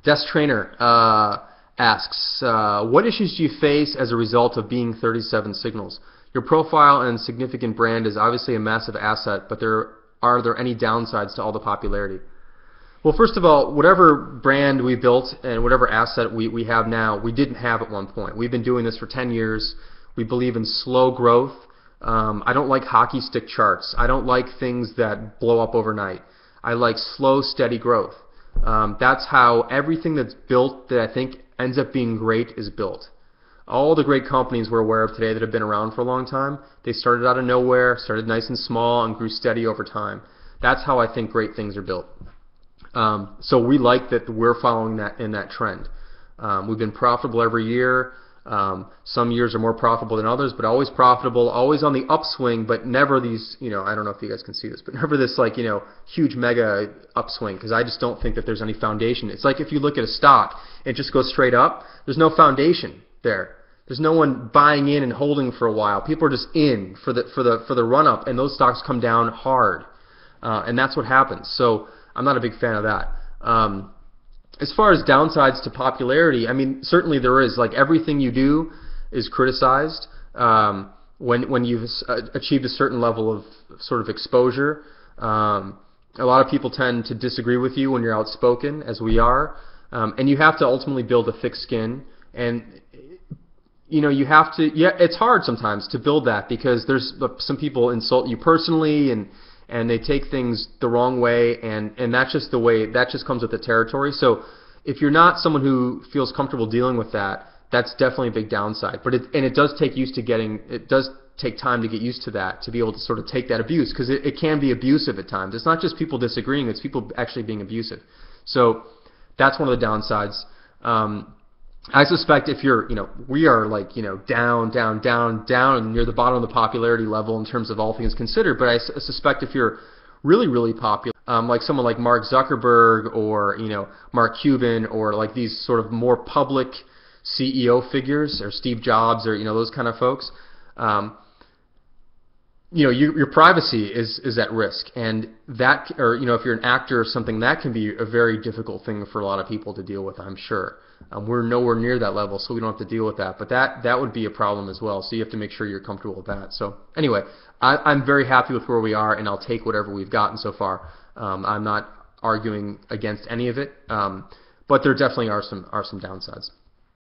Desk Trainer asks, what issues do you face as a result of being 37 Signals? Your profile and significant brand is obviously a massive asset, but are there any downsides to all the popularity? Well, first of all, whatever brand we built and whatever asset we have now, we didn't have at one point. We've been doing this for 10 years. We believe in slow growth. I don't like hockey stick charts. I don't like things that blow up overnight. I like slow, steady growth. That's how everything that's built that I think ends up being great is built. All the great companies we're aware of today that have been around for a long time, they started out of nowhere, started nice and small, and grew steady over time. That's how I think great things are built. So we like that we're following that in that trend. We've been profitable every year. Some years are more profitable than others, but always profitable, always on the upswing, but never these, I don't know if you guys can see this, but never this huge mega upswing, because I just don't think that there's any foundation. It's like if you look at a stock, it just goes straight up. There's no foundation there. There's no one buying in and holding for a while. People are just in for the run up, and those stocks come down hard, and that's what happens. So I'm not a big fan of that. As far as downsides to popularity, I mean, certainly there is. Like, everything you do is criticized when you've achieved a certain level of sort of exposure. A lot of people tend to disagree with you when you're outspoken, as we are, and you have to ultimately build a thick skin. And you have to. Yeah, it's hard sometimes to build that, because there's some people insult you personally, and they take things the wrong way, and that's just the way, that just comes with the territory. So if you're not someone who feels comfortable dealing with that, that's definitely a big downside. But it does take time to get used to that, to be able to sort of take that abuse, because it can be abusive at times. It's not just people disagreeing, it's people actually being abusive. So that's one of the downsides. I suspect if you're, we are like, down, and near the bottom of the popularity level in terms of all things considered, but I suspect if you're really, really popular, like someone like Mark Zuckerberg or, Mark Cuban, or like these sort of more public CEO figures, or Steve Jobs, or, those kind of folks, your privacy is at risk, and that, or if you're an actor or something, that can be a very difficult thing for a lot of people to deal with, I'm sure. We're nowhere near that level, so we don't have to deal with that. But that would be a problem as well. So you have to make sure you're comfortable with that. So anyway, I'm very happy with where we are, and I'll take whatever we've gotten so far. I'm not arguing against any of it, but there definitely are some downsides.